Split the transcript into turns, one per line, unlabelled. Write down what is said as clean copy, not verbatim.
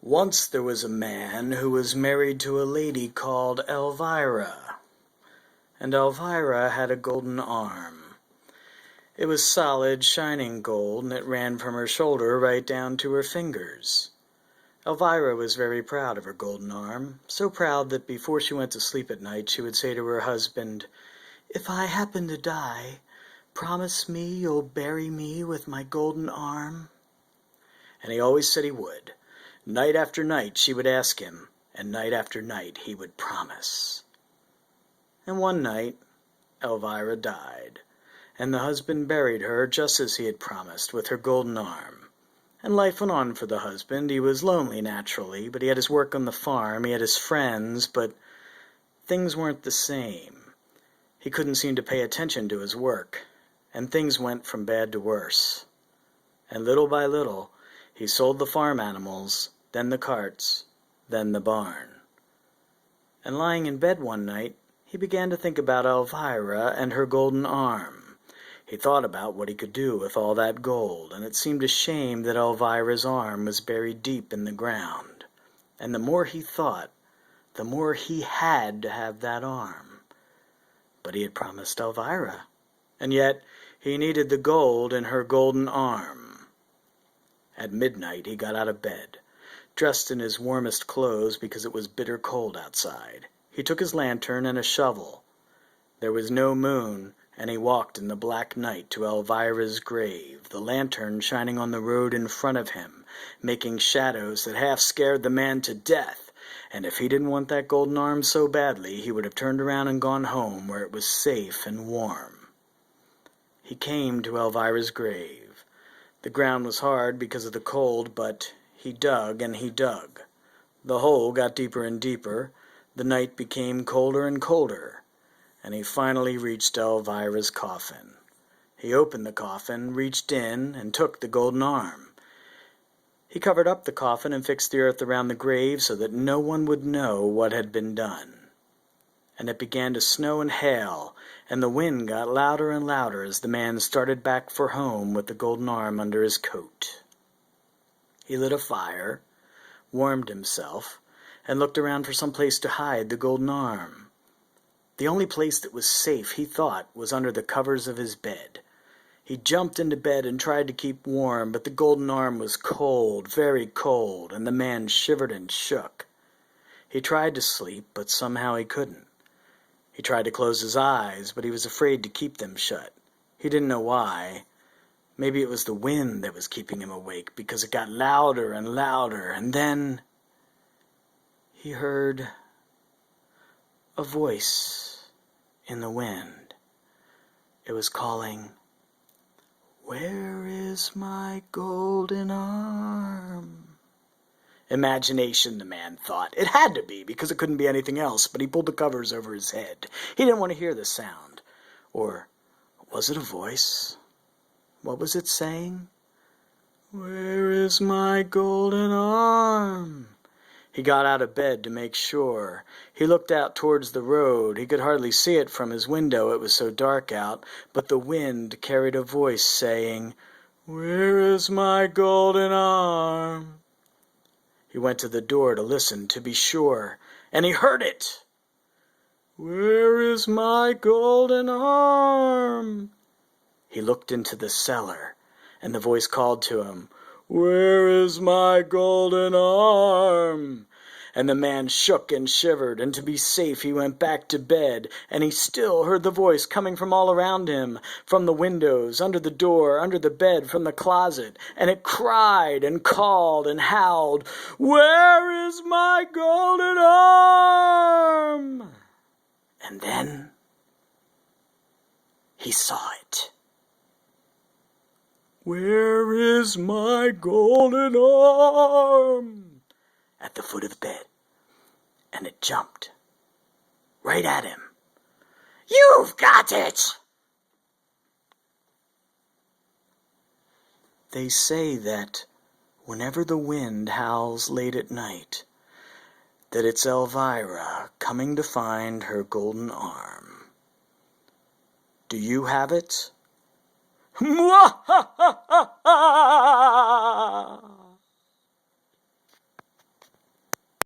Once there was a man who was married to a lady called Elvira, and Elvira had a golden arm. It was solid, shining gold, and it ran from her shoulder right down to her fingers. Elvira was very proud of her golden arm, so proud that before she went to sleep at night she would say to her husband, "If I happen to die, promise me you'll bury me with my golden arm." And he always said he would. Night after night she would ask him, and night after night he would promise. And one night Elvira died, and the husband buried her just as he had promised, with her golden arm. And life went on for the husband. He was lonely naturally, but he had his work on the farm, he had his friends, but things weren't the same. He couldn't seem to pay attention to his work, and things went from bad to worse. And little by little, he sold the farm animals, then the carts, then the barn. And lying in bed one night, he began to think about Elvira and her golden arm. He thought about what he could do with all that gold, and it seemed a shame that Elvira's arm was buried deep in the ground. And the more he thought, the more he had to have that arm. But he had promised Elvira, and yet he needed the gold in her golden arm. At midnight he got out of bed, dressed in his warmest clothes because it was bitter cold outside. He took his lantern and a shovel. There was no moon, and he walked in the black night to Elvira's grave, the lantern shining on the road in front of him, making shadows that half scared the man to death. And if he didn't want that golden arm so badly, he would have turned around and gone home where it was safe and warm. He came to Elvira's grave. The ground was hard because of the cold, but he dug and he dug. The hole got deeper and deeper. The night became colder and colder, and he finally reached Elvira's coffin. He opened the coffin, reached in, and took the golden arm. He covered up the coffin and fixed the earth around the grave so that no one would know what had been done. And it began to snow and hail, and the wind got louder and louder as the man started back for home with the golden arm under his coat. He lit a fire, warmed himself, and looked around for some place to hide the golden arm. The only place that was safe, he thought, was under the covers of his bed. He jumped into bed and tried to keep warm, but the golden arm was cold, very cold, and the man shivered and shook. He tried to sleep, but somehow he couldn't. He tried to close his eyes, but he was afraid to keep them shut. He didn't know why. Maybe it was the wind that was keeping him awake, because it got louder and louder, and then he heard a voice in the wind. It was calling, "Where is my golden arm?" Imagination, the man thought. It had to be, because it couldn't be anything else, but he pulled the covers over his head. He didn't want to hear the sound. Or was it a voice? What was it saying? "Where is my golden arm?" He got out of bed to make sure. He looked out towards the road. He could hardly see it from his window, it was so dark out, but the wind carried a voice saying, "Where is my golden arm?" He went to the door to listen, to be sure, and he heard it. "Where is my golden arm?" He looked into the cellar, and the voice called to him, "Where is my golden arm?" And the man shook and shivered, and to be safe he went back to bed, and he still heard the voice coming from all around him, from the windows, under the door, under the bed, from the closet, and it cried and called and howled, "Where is my golden arm?" And then he saw it. "Where is my golden arm?" at the foot of the bed, and it jumped right at him. "You've got it!" They say that whenever the wind howls late at night, that it's Elvira coming to find her golden arm. Do you have it?